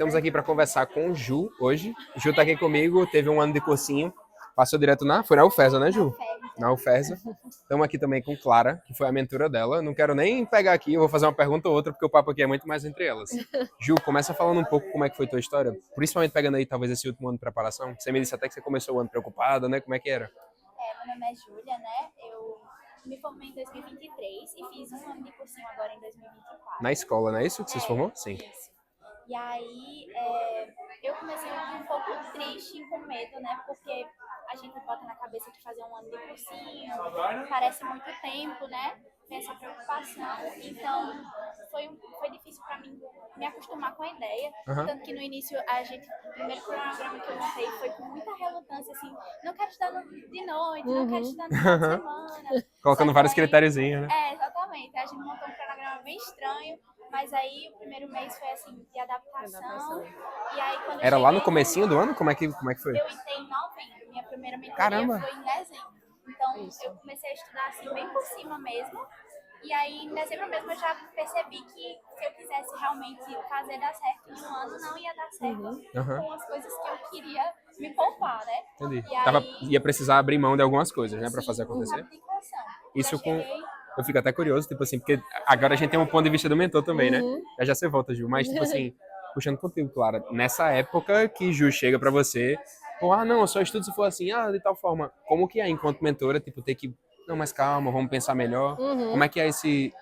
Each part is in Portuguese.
Estamos aqui para conversar com o Ju hoje. Ju tá aqui comigo, teve um ano de cursinho, passou direto foi na UFESA, né, Ju? Na UFESA. Estamos aqui também com Clara, que foi a mentora dela. Não quero nem pegar aqui, eu vou fazer uma pergunta ou outra, porque o papo aqui é muito mais entre elas. Ju, começa falando um pouco como é que foi tua história, principalmente pegando aí talvez esse último ano de preparação. Você me disse até que você começou o ano preocupada, né? Como é que era? Meu nome é Júlia, né? Eu me formei em 2023 e fiz um ano de cursinho agora em 2024. Na escola, não é isso que você se formou? Sim. Isso. E aí, eu comecei um pouco triste e com medo, né? Porque a gente bota na cabeça que fazer um ano de cursinho parece muito tempo, né? Tem essa preocupação. Então, foi difícil para mim me acostumar com a ideia. Uhum. Tanto que no início, o primeiro cronograma que eu montei foi com muita relutância, assim, não quero estudar de noite, não quero estudar no final de semana. Colocando vários critériozinhos, né? Exatamente. A gente montou um cronograma bem estranho. Mas aí o primeiro mês foi assim, de adaptação. E aí quando Era lá no comecinho do ano? Como é que foi? Eu entrei em novembro, minha primeira mentoria Caramba. foi em dezembro. Então eu comecei a estudar assim bem por cima mesmo. E aí em dezembro mesmo eu já percebi que se eu quisesse realmente fazer dar certo em um ano, não ia dar certo com as coisas que eu queria me poupar, né? Entendi. E aí, ia precisar abrir mão de algumas coisas, né, pra fazer acontecer. Abdicação. Isso eu fico até curioso, tipo assim, porque agora a gente tem um ponto de vista do mentor também, né? Já você volta, Ju, mas tipo assim, puxando contigo, Clara, nessa época que Ju chega pra você, pô, não, eu só estudo se for assim, de tal forma, como que é enquanto mentora, tipo, ter que, não, mas calma, vamos pensar melhor, como é que é esse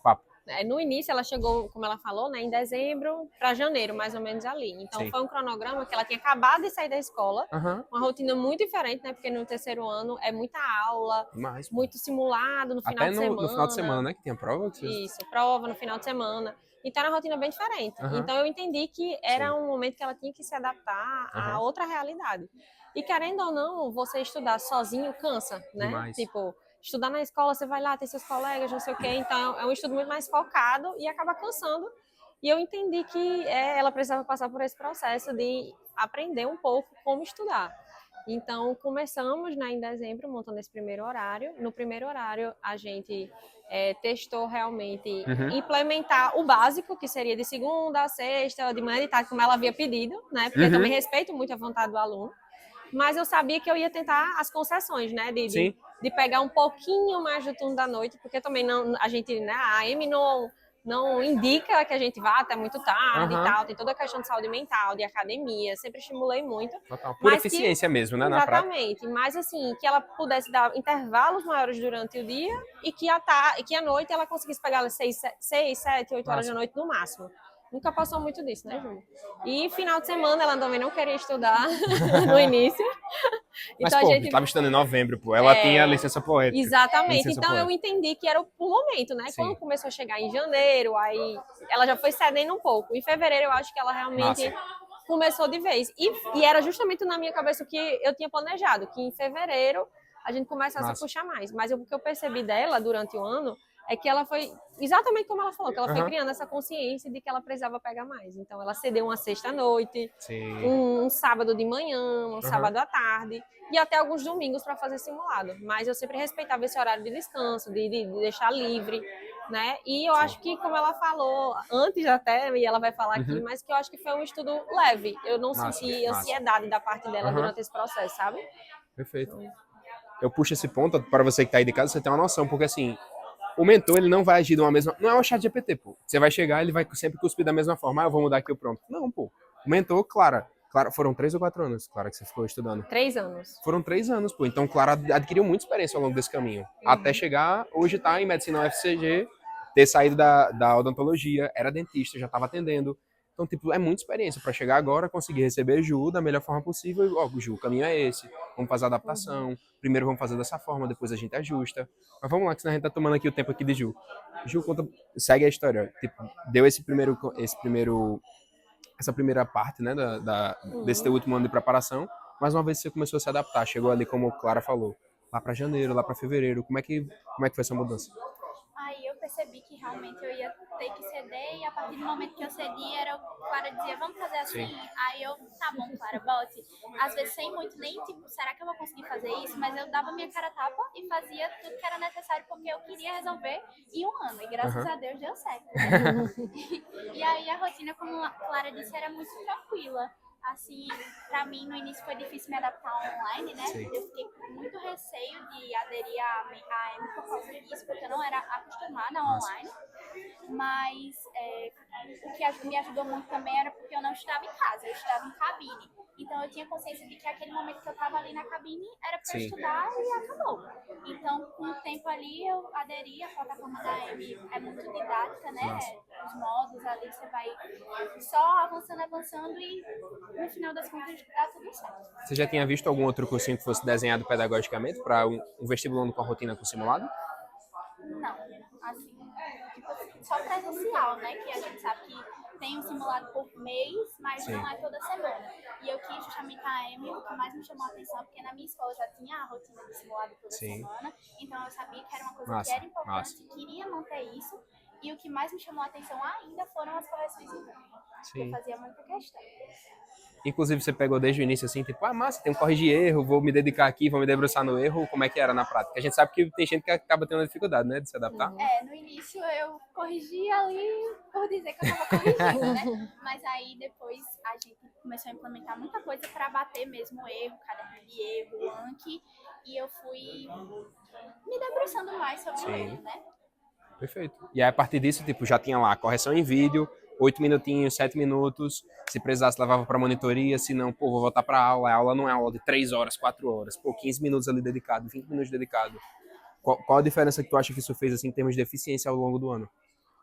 papo? No início ela chegou, como ela falou, né, em dezembro para janeiro, mais ou menos ali. Então Sim. foi um cronograma que ela tinha acabado de sair da escola, uma rotina muito diferente, né, porque no terceiro ano é muita aula, muito simulado no final de semana. Até no final de semana, né, que tinha prova? Isso, prova no final de semana. Então era uma rotina bem diferente. Então eu entendi que era um momento que ela tinha que se adaptar a outra realidade. E querendo ou não, você estudar sozinho cansa, né? Demais. Tipo, estudar na escola, você vai lá, tem seus colegas, não sei o quê. Então é um estudo muito mais focado e acaba cansando. E eu entendi que ela precisava passar por esse processo de aprender um pouco como estudar. Então, começamos, né, em dezembro, montando esse primeiro horário. No primeiro horário, a gente testou realmente implementar o básico, que seria de segunda a sexta, de manhã e tarde, como ela havia pedido, né? Porque eu também respeito muito a vontade do aluno. Mas eu sabia que eu ia tentar as concessões, né? De pegar um pouquinho mais do turno da noite, porque também não, a gente, né, a AM não indica que a gente vá até muito tarde e tal, tem toda a questão de saúde mental, de academia, sempre estimulei muito. Total. Pura eficiência mesmo, né, na prática. Exatamente, mas assim, que ela pudesse dar intervalos maiores durante o dia e que à noite ela conseguisse pegar 6, 7, 8 horas da noite no máximo. Nunca passou muito disso, né, Júlia? E final de semana ela também não queria estudar no início. Mas, então, pô, a gente estava estudando em novembro, pô. Ela tinha licença poética. Exatamente. Então eu entendi que era o momento, né? Sim. Quando começou a chegar em janeiro, aí ela já foi cedendo um pouco. Em fevereiro eu acho que ela realmente começou de vez. E era justamente na minha cabeça o que eu tinha planejado, que em fevereiro a gente começasse a puxar mais. Mas o que eu percebi dela durante o ano é que ela foi, exatamente como ela falou, que ela foi criando essa consciência de que ela precisava pegar mais. Então, ela cedeu uma sexta-noite, um sábado de manhã, um sábado à tarde e até alguns domingos para fazer simulado. Mas eu sempre respeitava esse horário de descanso, de deixar livre, né? E eu acho que, como ela falou antes até, e ela vai falar aqui, mas que eu acho que foi um estudo leve. Eu não senti ansiedade da parte dela durante esse processo, sabe? Perfeito. Eu puxo esse ponto para você que está aí de casa, você tem uma noção, porque assim, o mentor, ele não vai agir de uma mesma... Não é um chat GPT, pô. Você vai chegar, ele vai sempre cuspir da mesma forma. Eu vou mudar aqui o pronto. Não, pô. O mentor, Clara, foram 3 ou 4 anos, Clara, que você ficou estudando? 3 anos. Foram 3 anos, pô. Então, Clara adquiriu muita experiência ao longo desse caminho. Até chegar, hoje tá em medicina UFCG, ter saído da odontologia, era dentista, já tava atendendo. Então, tipo, é muita experiência para chegar agora, conseguir receber Ju da melhor forma possível. E, Ju, o caminho é esse. Vamos fazer a adaptação. Primeiro vamos fazer dessa forma, depois a gente ajusta. Mas vamos lá, que senão a gente tá tomando aqui o tempo aqui de Ju. Ju, segue a história. Tipo, deu essa primeira parte, né, desse teu último ano de preparação. Mais uma vez você começou a se adaptar. Chegou ali, como a Clara falou, lá para janeiro, lá para fevereiro. Como é que foi essa mudança? Aí eu percebi que realmente eu ia ter que ceder, e a partir do momento que eu cedi, Clara dizia, vamos fazer assim? Sim. Aí eu, tá bom, Clara, bote. Às vezes sem muito, nem tipo, será que eu vou conseguir fazer isso? Mas eu dava minha cara a tapa e fazia tudo que era necessário, porque eu queria resolver em um ano, e graças a Deus deu certo. E aí a rotina, como a Clara disse, era muito tranquila. Assim, pra mim no início foi difícil me adaptar ao online, né? Sim. Eu fiquei com muito receio de aderir à AM por causa disso, porque eu não era acostumada ao online. Mas o que me ajudou muito também era porque eu não estava em casa, eu estava em cabine. Então eu tinha consciência de que aquele momento que eu estava ali na cabine era para Sim. estudar e acabou. Então, com o tempo ali, eu aderi. A plataforma da AM é muito didática, né? Nossa. Os modos ali, você vai só avançando e no final das contas dá tudo certo. Você já tinha visto algum outro cursinho que fosse desenhado pedagogicamente para um vestibulando com a rotina com simulado? Não, assim, tipo, só presencial, né? Que a gente sabe que tem um simulado por mês, mas Sim. não é toda semana. E eu quis justamente a AM, o que mais me chamou a atenção, porque na minha escola já tinha a rotina de simulado toda Sim. semana, então eu sabia que era uma coisa Massa, que era importante, massa. queria manter isso. E o que mais me chamou a atenção ainda foram as correções em campo. Sim. Eu fazia muita questão. Inclusive, você pegou desde o início assim, tipo, massa, tem um corrigir erro, vou me dedicar aqui, vou me debruçar no erro. Como é que era na prática? A gente sabe que tem gente que acaba tendo dificuldade, né, de se adaptar. No início eu corrigia ali por dizer que eu tava corrigindo, né? Mas aí depois a gente começou a implementar muita coisa para bater mesmo o erro, caderno de erro, o Anki, e eu fui me debruçando mais sobre Sim. ele, né? Perfeito. E aí, a partir disso, tipo, já tinha lá correção em vídeo, 8 minutinhos, 7 minutos. Se precisasse, levava para monitoria. Se não, pô, vou voltar para aula. A aula não é aula de 3 horas, 4 horas. Pô, 15 minutos ali dedicado, 20 minutos dedicado. Qual a diferença que tu acha que isso fez, assim, em termos de eficiência ao longo do ano?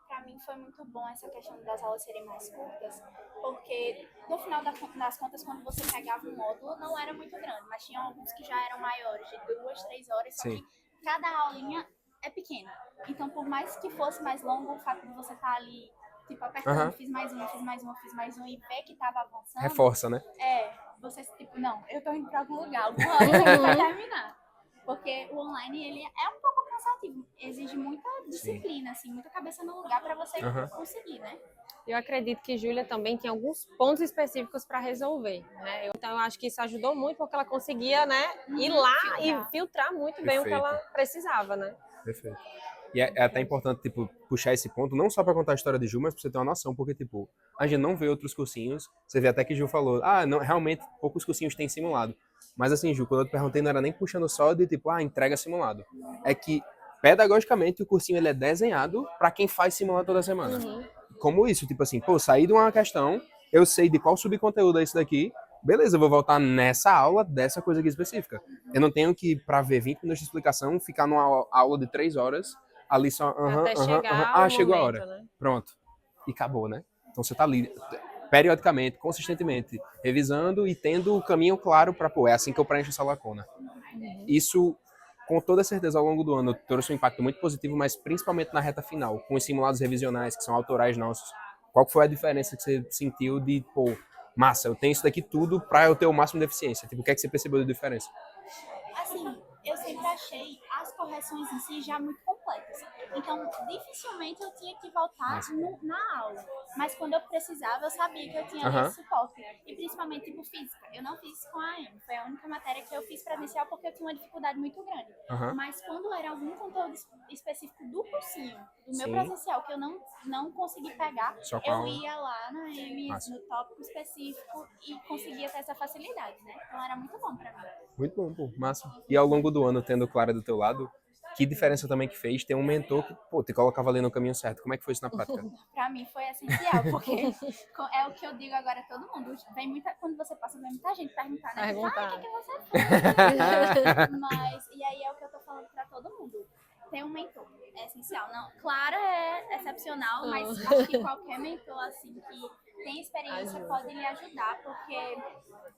Para mim foi muito bom essa questão das aulas serem mais curtas, porque no final das contas, quando você pegava um módulo, não era muito grande, mas tinha alguns que já eram maiores, de 2, 3 horas, só Sim. que cada aulinha é pequena. Então, por mais que fosse mais longo, o fato de você estar ali, tipo, apertando, fiz mais um, e ver que tava avançando. Reforça, né? Você, tipo, não, eu tô indo pra algum lugar, alguma hora isso aqui vai terminar. Porque o online, ele é um pouco cansativo, exige muita disciplina, assim, muita cabeça no lugar pra você conseguir, né? Eu acredito que Júlia também tem alguns pontos específicos para resolver, né? Então eu acho que isso ajudou muito porque ela conseguia, né, ir lá e filtrar muito bem o que ela precisava, né? Perfeito. E é até importante, tipo, puxar esse ponto, não só para contar a história de Ju, mas pra você ter uma noção, porque, tipo, a gente não vê outros cursinhos. Você vê até que Ju falou, não, realmente, poucos cursinhos têm simulado. Mas assim, Ju, quando eu te perguntei, não era nem puxando só de, tipo, entrega simulado. É que, pedagogicamente, o cursinho, ele é desenhado para quem faz simulado toda semana. Como isso, tipo assim, pô, saí de uma questão, eu sei de qual subconteúdo é isso daqui, beleza, eu vou voltar nessa aula dessa coisa aqui específica. Eu não tenho que, pra ver 20 minutos de explicação, ficar numa aula de 3 horas, ali só, chegou a hora. Né? Pronto. E acabou, né? Então você tá ali, periodicamente, consistentemente, revisando e tendo o caminho claro pra, pô, é assim que eu preencho essa lacuna. Isso, com toda certeza, ao longo do ano, trouxe um impacto muito positivo, mas principalmente na reta final, com os simulados revisionais, que são autorais nossos. Qual foi a diferença que você sentiu de, pô, massa, eu tenho isso daqui tudo pra eu ter o máximo de eficiência? Tipo, o que é que você percebeu de diferença? Assim, eu sempre achei as correções em si já muito completas. Então, dificilmente eu tinha que voltar na aula. Mas quando eu precisava, eu sabia que eu tinha esse suporte. E principalmente, tipo, física. Eu não fiz com a AM. Foi a única matéria que eu fiz presencial porque eu tinha uma dificuldade muito grande. Mas quando era algum conteúdo específico do cursinho, do meu presencial, que eu não consegui pegar, eu ia lá na AM, no tópico específico, e conseguia ter essa facilidade, né? Então era muito bom pra mim. Muito bom, pô, massa. E ao longo do ano, tendo Clara do teu lado, que diferença também que fez ter um mentor que, pô, te colocava ali no caminho certo? Como é que foi isso na prática? Pra mim foi essencial, porque é o que eu digo agora a todo mundo. Quando você passa, vem muita gente perguntar, né? O que você faz? E aí é o que eu tô falando pra todo mundo. Ter um mentor é essencial. Não, Clara é excepcional, mas acho que qualquer mentor, assim, que tem experiência pode lhe ajudar, porque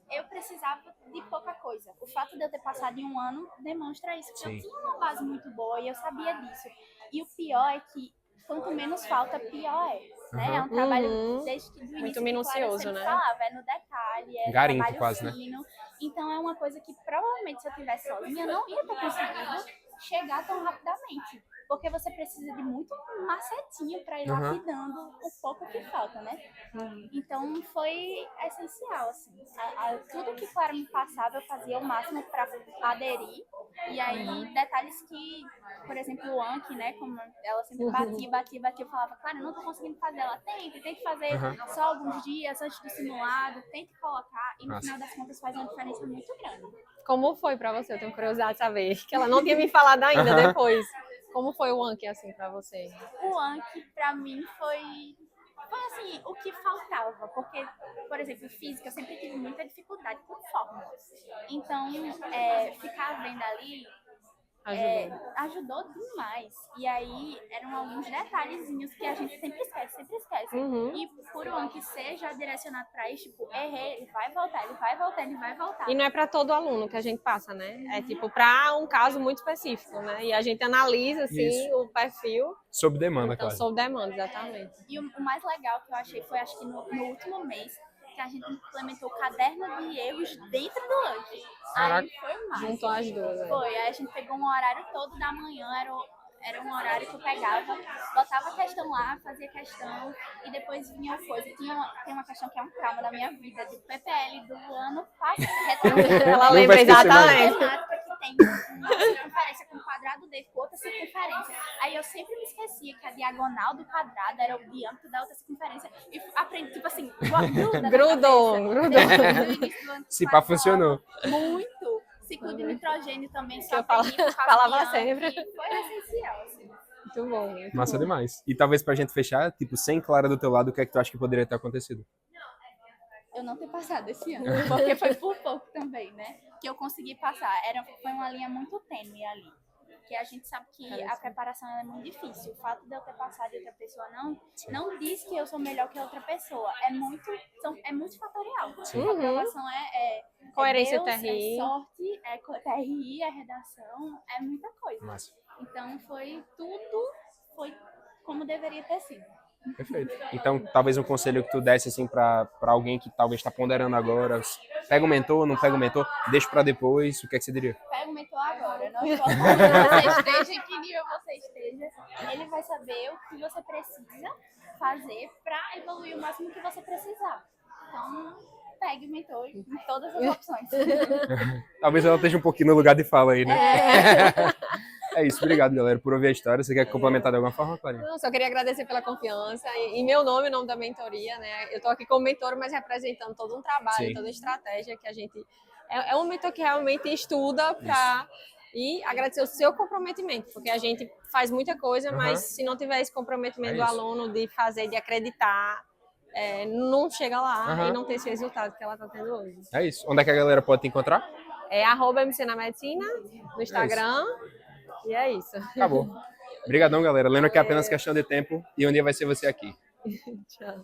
eu precisava de pouca coisa. O fato de eu ter passado em um ano demonstra isso, que eu tinha uma base muito boa e eu sabia disso. E o pior é que quanto menos falta, pior é. Né? É um trabalho desde que do início muito minucioso, Clara né? falava, é no detalhe, é garimpo, trabalho quase, fino. Né? Então é uma coisa que provavelmente se eu tivesse sozinha eu não ia ter conseguido chegar tão rapidamente. porque você precisa de muito macetinho para ir lapidando o pouco que falta, né? Então foi essencial, assim. Tudo que Clara me passava, eu fazia o máximo para aderir. E aí, detalhes que, por exemplo, o Anki, né? Como ela sempre batia, eu falava, Clara, eu não tô conseguindo fazer. Ela tente fazer só alguns dias antes do simulado, tente colocar. E no final das contas faz uma diferença muito grande. Como foi pra você? Eu tenho curiosidade de saber. Que ela não tinha me falado ainda depois. Como foi o Anki, assim, pra você? O Anki, pra mim, foi assim, o que faltava. Porque, por exemplo, física, eu sempre tive muita dificuldade com fórmulas. Então, ficar vendo ali ajudou demais. E aí, eram alguns detalhezinhos que a gente sempre esquece. E por o Anki ser já direcionado pra isso, tipo, errei, ele vai voltar. E não é para todo aluno que a gente passa, né? É tipo para um caso muito específico, né? E a gente analisa assim o perfil sob demanda, então, claro. sob demanda, exatamente. E o mais legal que eu achei foi, acho que no último mês, que a gente implementou o caderno de erros dentro do Anki. Aí foi massa. Juntou as duas. Foi, aí a gente pegou um horário todo da manhã, era um horário que eu pegava, botava a questão lá, fazia questão, e depois vinha coisa. Tem uma questão que é um trauma da minha vida, de PPL do ano passado. Ela lembra exatamente. Que tem uma circunferência com o quadrado dele com outra circunferência. Aí eu sempre me esquecia que a diagonal do quadrado era o diâmetro da outra circunferência. E aprendi, tipo assim, grudou. Se pá, funcionou. Muito. Ciclo de nitrogênio também, que eu falava sempre. Foi essencial, assim. Muito bom. Massa demais. E talvez pra gente fechar, tipo, sem Clara do teu lado, o que é que tu acha que poderia ter acontecido? Eu não ter passado esse ano, porque foi por pouco também, né? Que eu consegui passar. Foi uma linha muito tênue ali. Que a gente sabe que a preparação é muito difícil. O fato de eu ter passado e outra pessoa não diz que eu sou melhor que a outra pessoa. É multifatorial. Sim. A aprovação coerência Deus, TRI. é sorte, é TRI, é redação, é muita coisa. Massa. Então tudo foi como deveria ter sido. Perfeito. Então, talvez um conselho que tu desse assim para alguém que talvez está ponderando agora, pega o mentor, não pega o mentor, deixa para depois, o que é que você diria? Pega o mentor agora, não importa onde você esteja, em que nível você esteja, ele vai saber o que você precisa fazer para evoluir o máximo que você precisar. Então, pegue o mentor em todas as opções. Talvez ela esteja um pouquinho no lugar de fala aí, né? É isso, obrigado, galera, por ouvir a história. Você quer complementar de alguma forma, Clarinha? Não, só queria agradecer pela confiança. Em meu nome, o nome da mentoria, né? Eu estou aqui como mentor, mas representando todo um trabalho, toda a estratégia que a gente... É um mentor que realmente estuda para... E agradecer o seu comprometimento, porque a gente faz muita coisa, mas se não tiver esse comprometimento do aluno de fazer, de acreditar, não chega lá e não tem esse resultado que ela está tendo hoje. É isso. Onde é que a galera pode te encontrar? É @MC na Medicina, no Instagram. E é isso. Acabou. Obrigadão, galera. Lembra que é apenas questão de tempo e um dia vai ser você aqui. Tchau.